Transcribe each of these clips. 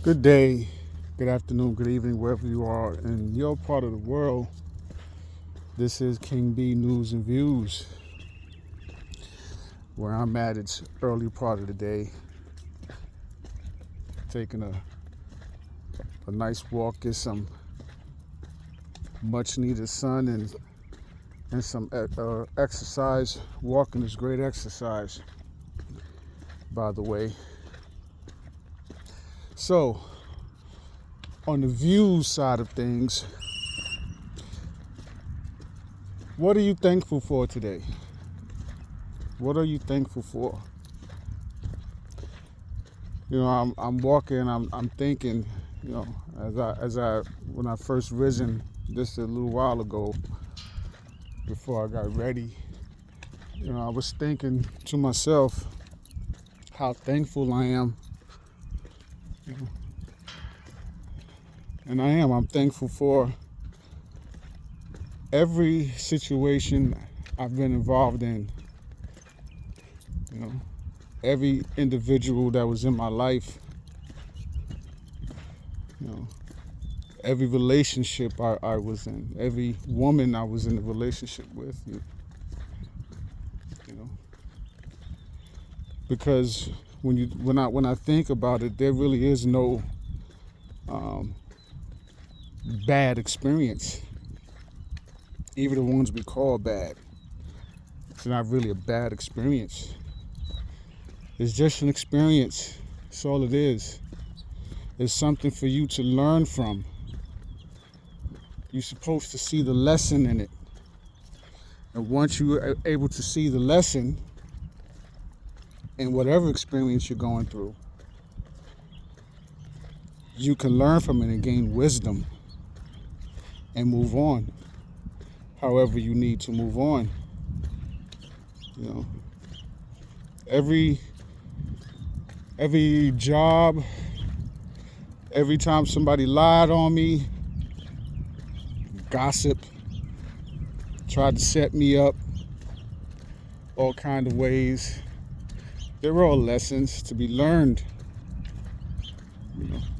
Good day, good afternoon, good evening, wherever you are in your part of the world. This is King B News and Views. Where I'm at, it's early part of the day. Taking a nice walk, get some much needed sun and some exercise. Walking is great exercise, by the way. So, on the views side of things, what are you thankful for today? What are you thankful for? I'm walking. I'm thinking. When I first risen just a little while ago, before I got ready, I was thinking to myself how thankful I am, and I am. I'm thankful for every situation I've been involved in. Every individual that was in my life. Every relationship I was in, every woman I was in a relationship with, because when I think about it, there really is no bad experience. Even the ones we call bad, it's not really a bad experience. It's just an experience. That's all it is. It's something for you to learn from. You're supposed to see the lesson in it. And once you are able to see the lesson in whatever experience you're going through, you can learn from it and gain wisdom and move on however you need to move on. Every job, every time somebody lied on me, gossip, tried to set me up all kind of ways, they're all lessons to be learned.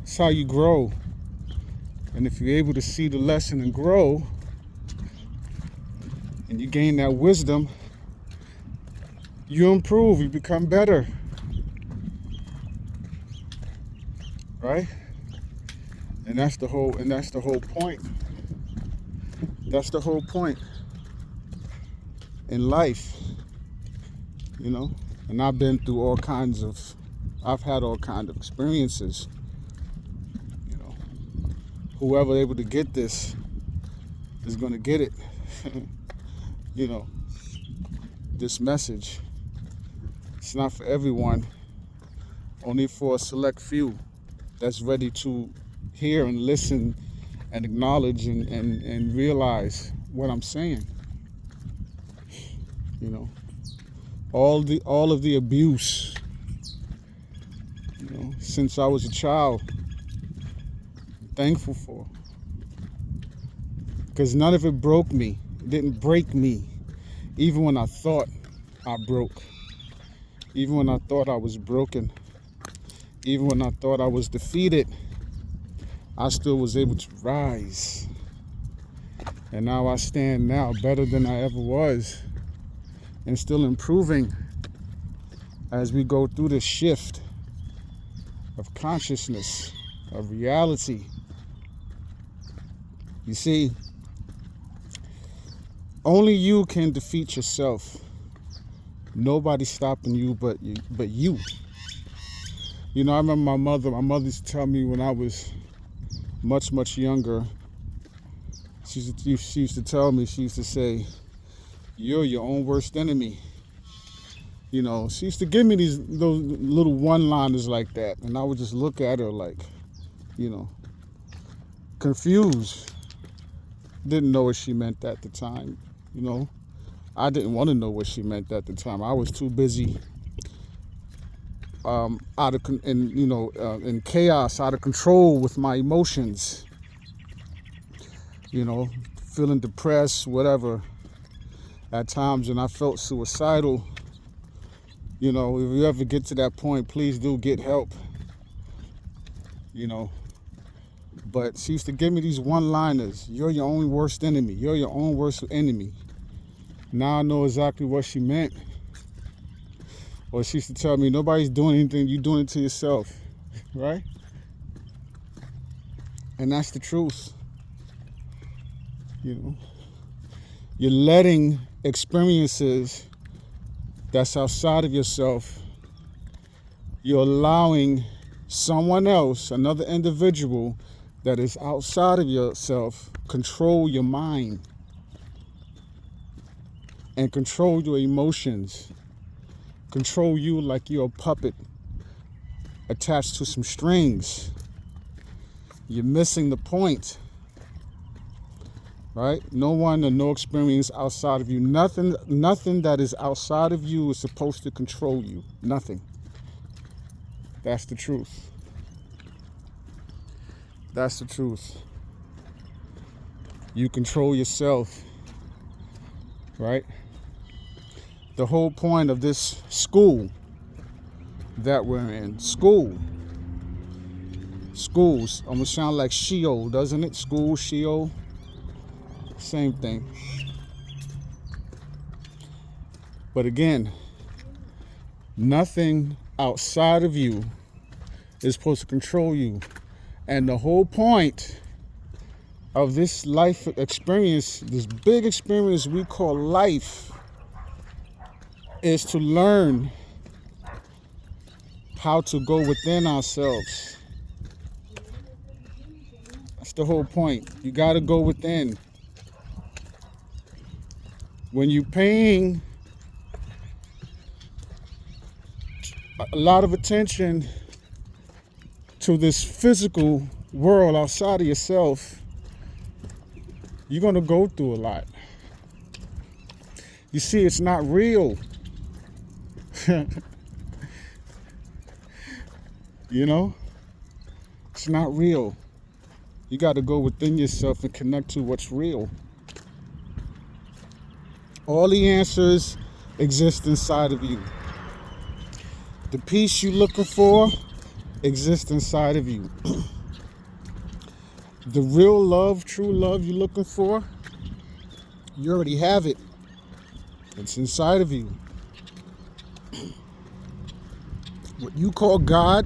It's how you grow. And if you're able to see the lesson and grow, and you gain that wisdom, you improve, you become better. Right? And that's the whole point. That's the whole point in life. And I've been through I've had all kinds of experiences. Whoever able to get this is going to get it. This message, it's not for everyone, only for a select few that's ready to hear and listen and acknowledge and realize what I'm saying. All of the abuse, since I was a child, I'm thankful for. Because none of it broke me. It didn't break me. Even when I thought I broke. Even when I thought I was broken. Even when I thought I was defeated, I still was able to rise. And now I stand now better than I ever was. And still improving as we go through this shift of consciousness, of reality. You see, only you can defeat yourself. Nobody's stopping you but you. I remember my mother used to tell me when I was much, much younger, she used to tell me, she used to say, you're your own worst enemy. She used to give me those little one-liners like that, and I would just look at her like, confused. Didn't know what she meant at the time. I didn't want to know what she meant at the time. I was too busy in chaos, out of control with my emotions. Feeling depressed, whatever. At times, and I felt suicidal. If you ever get to that point, please do get help. you know. But she used to give me these one-liners. You're your own worst enemy. You're your own worst enemy. Now I know exactly what she meant. Or she used to tell me, nobody's doing anything, you're doing it to yourself, right? And that's the truth. You know, you're letting experiences that's outside of yourself, you're allowing someone else, another individual that is outside of yourself, control your mind and control your emotions, control you like you're a puppet attached to some strings. You're missing the point, right? No one or no experience outside of you. Nothing that is outside of you is supposed to control you. Nothing. That's the truth. That's the truth. You control yourself, right? The whole point of this school that we're in, schools almost sound like Sheol, doesn't it? School, Sheol, same thing. But again, nothing outside of you is supposed to control you. And the whole point of this life experience, this big experience we call life, is to learn how to go within ourselves. That's the whole point. You got to go within. When you're paying a lot of attention to this physical world outside of yourself, you're going to go through a lot. You see, it's not real. You know, it's not real. You got to go within yourself and connect to what's real. All the answers exist inside of you. The peace you're looking for exists inside of you. The real love, true love you're looking for, you already have it. It's inside of you. What you call God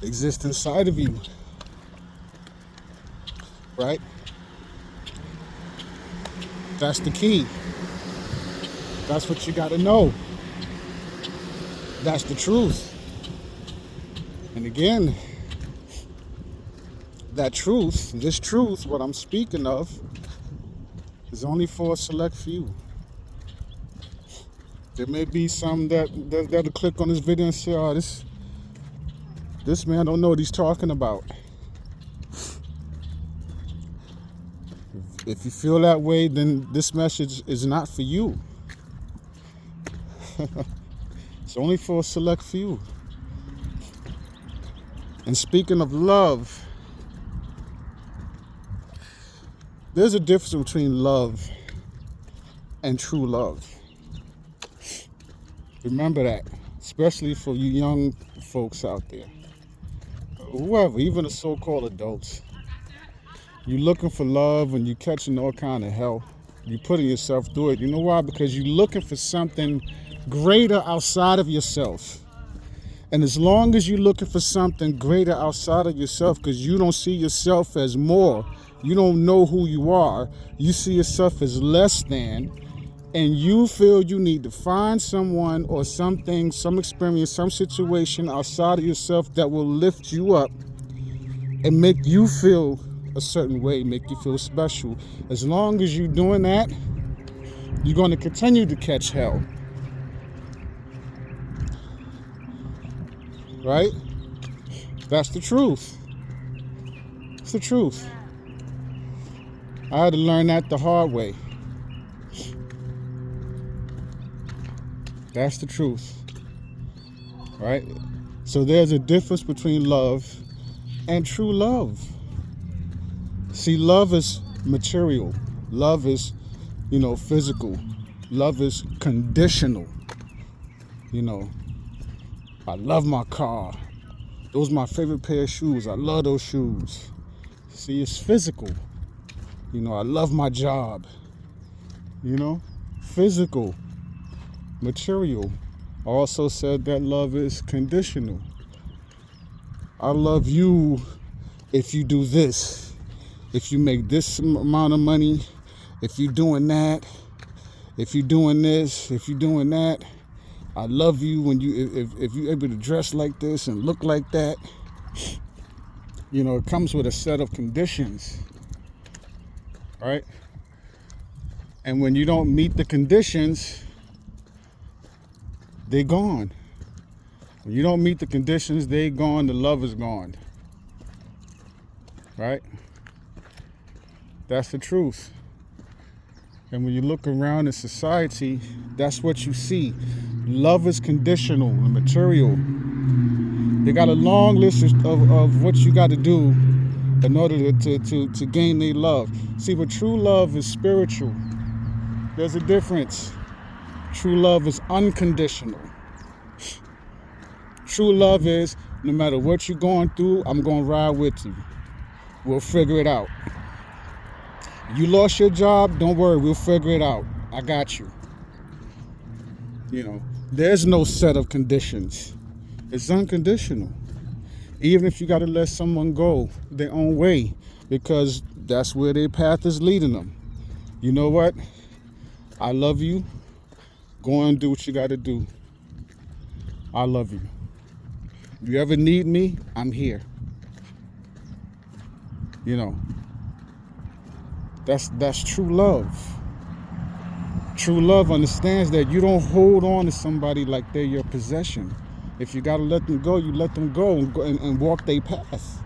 exists inside of you, right? That's the key. That's what you got to know. That's the truth. And again, that truth, this truth, what I'm speaking of, is only for a select few. There may be some that'll click on this video and say, oh, this man don't know what he's talking about. If you feel that way, then this message is not for you. It's only for a select few. And speaking of love, there's a difference between love and true love. Remember that, especially for you young folks out there. Whoever, even the so-called adults. You're looking for love and you're catching all kind of hell. You're putting yourself through it. You know why? Because you're looking for something greater outside of yourself. And as long as you're looking for something greater outside of yourself, because you don't see yourself as more, you don't know who you are, you see yourself as less than, and you feel you need to find someone or something, some experience, some situation outside of yourself that will lift you up and make you feel a certain way, make you feel special. As long as you're doing that, you're going to continue to catch hell. Right? That's the truth. It's the truth. I had to learn that the hard way. That's the truth. Right? So there's a difference between love and true love. See, love is material. Love is, physical. Love is conditional. I love my car. Those are my favorite pair of shoes. I love those shoes. See, it's physical. You know, I love my job. You know, physical, material. I also said that love is conditional. I love you if you do this, if you make this amount of money, if you're doing that, if you're doing this, if you're doing that. I love you when if you're able to dress like this and look like that. You know, it comes with a set of conditions, right? And when you don't meet the conditions, they're gone. When you don't meet the conditions, they're gone, the love is gone. Right? That's the truth. And when you look around in society, that's what you see. Love is conditional and material. They got a long list of what you got to do in order to gain their love. See, but true love is spiritual. There's a difference. True love is unconditional. True love is, no matter what you're going through, I'm going to ride with you. We'll figure it out. You lost your job, don't worry, we'll figure it out. I got you. You know, there's no set of conditions. It's unconditional. Even if you got to let someone go their own way, because that's where their path is leading them. You know what? I love you. Go and do what you got to do. I love you. If you ever need me, I'm here. You know, that's true love. True love understands that you don't hold on to somebody like they're your possession. If you got to let them go, you let them go and walk their path.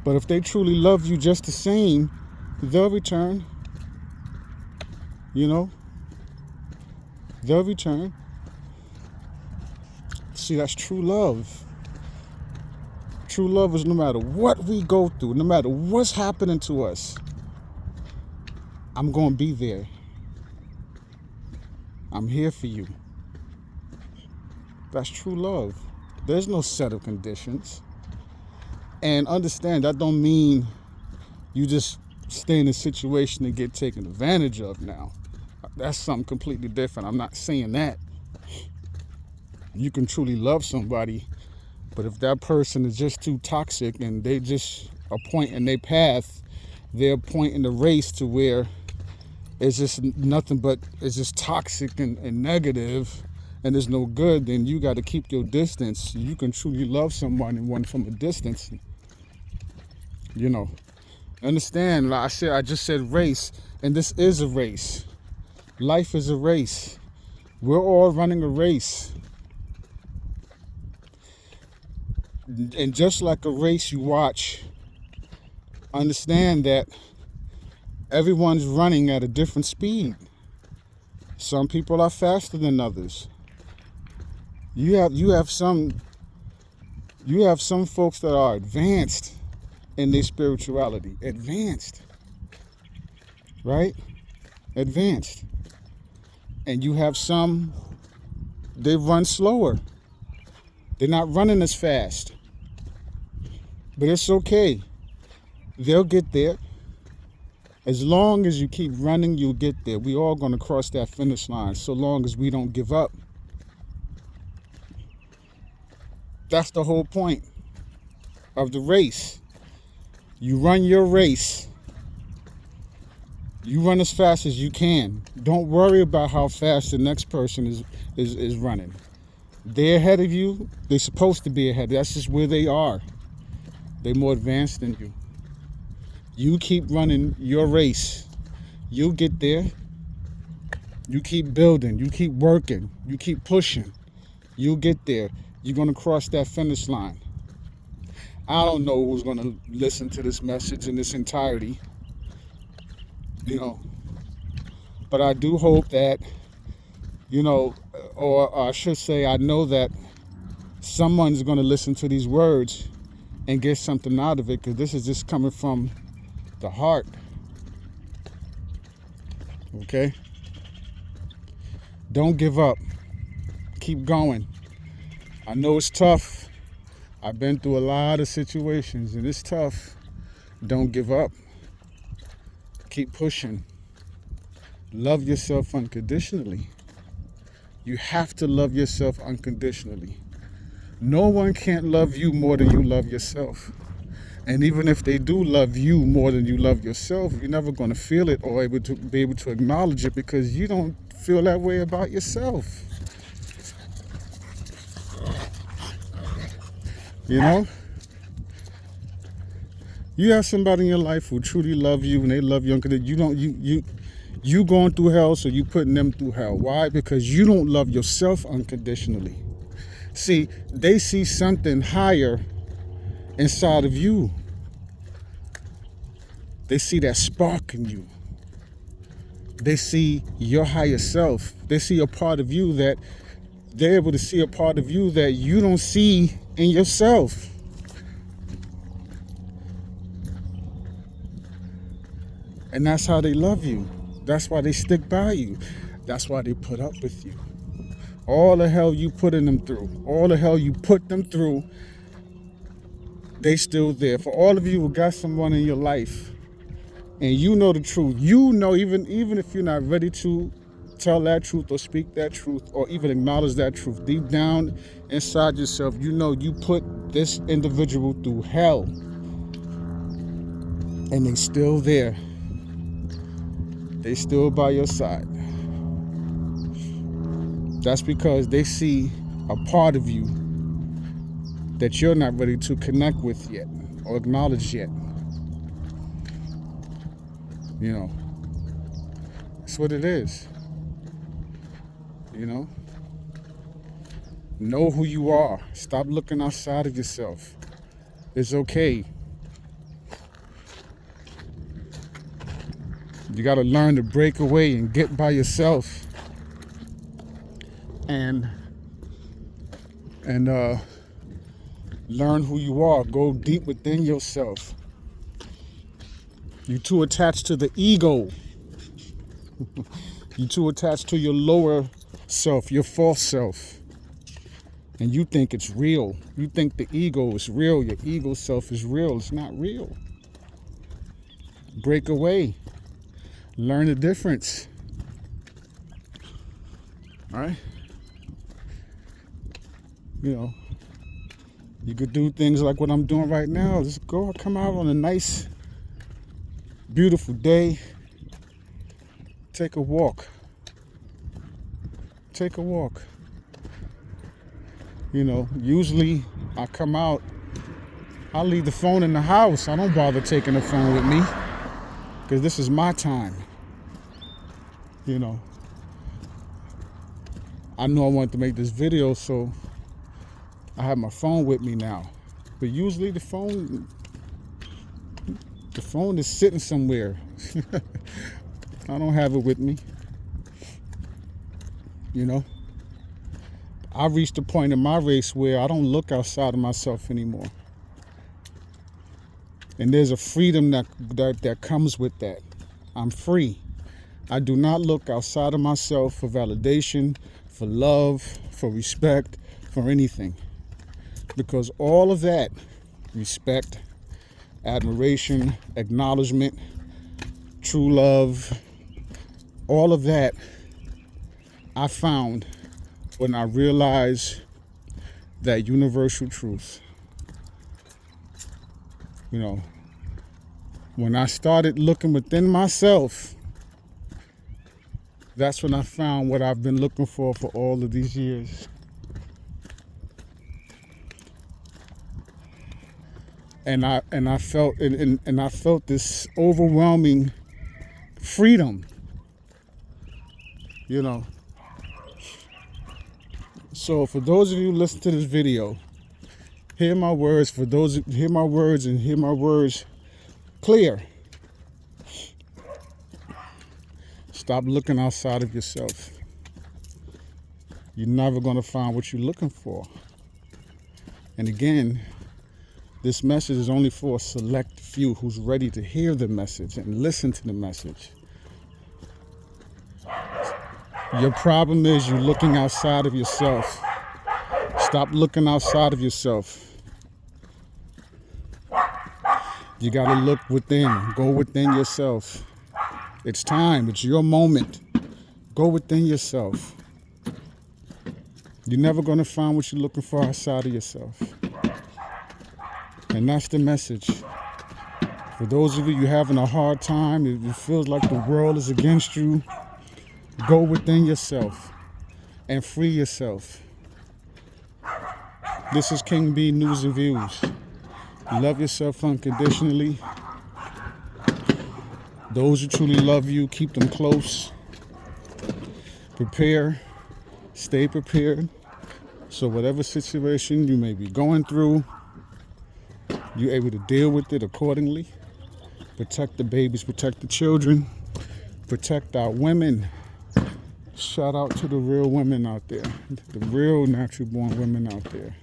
But if they truly love you just the same, they'll return. You know, they'll return. See, that's true love. True love is no matter what we go through, no matter what's happening to us, I'm going to be there. I'm here for you. That's true love. There's no set of conditions. And understand, that don't mean you just stay in a situation and get taken advantage of now. That's something completely different. I'm not saying that. You can truly love somebody, but if that person is just too toxic and they just a point in their path, they're a point in the race to where it's just nothing but it's just toxic and negative and there's no good, then you got to keep your distance. You can truly love someone and one from a distance. You know, understand, like I just said race, and this is a race. Life is a race. We're all running a race. And just like a race you watch, understand that everyone's running at a different speed. Some people are faster than others. You have some folks that are advanced in their spirituality. Advanced. Right? Advanced. And you have some, they run slower. They're not running as fast. But it's okay. They'll get there. As long as you keep running, you'll get there. We all going to cross that finish line, so long as we don't give up. That's the whole point of the race. You run your race. You run as fast as you can. Don't worry about how fast the next person is running. They're ahead of you. They're supposed to be ahead. That's just where they are. They're more advanced than you. You keep running your race. You'll get there. You keep building. You keep working. You keep pushing. You'll get there. You're going to cross that finish line. I don't know who's going to listen to this message in its entirety. You know. But I do hope that, you know, or I should say, I know that someone's going to listen to these words and get something out of it, because this is just coming from the heart. Okay? Don't give up. keep going. I know it's tough. I've been through a lot of situations and it's tough. Don't give up. Keep pushing. Love yourself unconditionally. You have to love yourself unconditionally. No one can't love you more than you love yourself. And even if they do love you more than you love yourself, you're never going to feel it or be able to acknowledge it because you don't feel that way about yourself. You know? You have somebody in your life who truly love you and they love you unconditionally. You going through hell, so you putting them through hell. Why? Because you don't love yourself unconditionally. See, they see something higher inside of you. They see that spark in you. They see your higher self. They see a part of you that they're able to see a part of you that you don't see in yourself. And that's how they love you. That's why they stick by you. That's why they put up with you. All the hell you putting them through, all the hell you put them through, they still there. For all of you who got someone in your life and you know the truth, you know, even if you're not ready to tell that truth or speak that truth or even acknowledge that truth, deep down inside yourself, you know you put this individual through hell and they still there. They still by your side. That's because they see a part of you that you're not ready to connect with yet or acknowledge yet. You know, that's what it is. You know who you are. Stop looking outside of yourself. It's okay. You got to learn to break away and get by yourself and learn who you are. Go deep within yourself. You're too attached to the ego. You're too attached to your lower self, your false self. And you think it's real. You think the ego is real. Your ego self is real. It's not real. Break away. Learn the difference. All right? You know, you could do things like what I'm doing right now. Just come out on a nice, beautiful day. Take a walk. Take a walk. You know, usually I come out, I leave the phone in the house. I don't bother taking the phone with me because this is my time. You know, I know I wanted to make this video, so I have my phone with me now. But usually the phone is sitting somewhere. I don't have it with me. You know, I reached a point in my race where I don't look outside of myself anymore. And there's a freedom that comes with that. I'm free. I do not look outside of myself for validation, for love, for respect, for anything. Because all of that, respect, admiration, acknowledgement, true love, all of that I found when I realized that universal truth. You know, when I started looking within myself, that's when I found what I've been looking for all of these years. And I felt this overwhelming freedom. You know. So for those of you who listen to this video, hear my words. Hear my words clear. Stop looking outside of yourself. You're never going to find what you're looking for. And again, this message is only for a select few who's ready to hear the message and listen to the message. Your problem is you're looking outside of yourself. Stop looking outside of yourself. You got to look within. Go within yourself. It's time. It's your moment. Go within yourself. You're never going to find what you're looking for outside of yourself. And that's the message. For those of you having a hard time, it feels like the world is against you, go within yourself and free yourself. This is King B News and Views. Love yourself unconditionally. Those who truly love you, keep them close. Prepare. Stay prepared. So whatever situation you may be going through, you're able to deal with it accordingly. Protect the babies, protect the children, protect our women. Shout out to the real women out there, the real natural born women out there.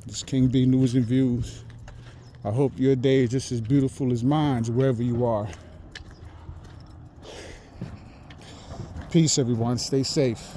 This is King B News and Views. I hope your day is just as beautiful as mine, wherever you are. Peace, everyone. Stay safe.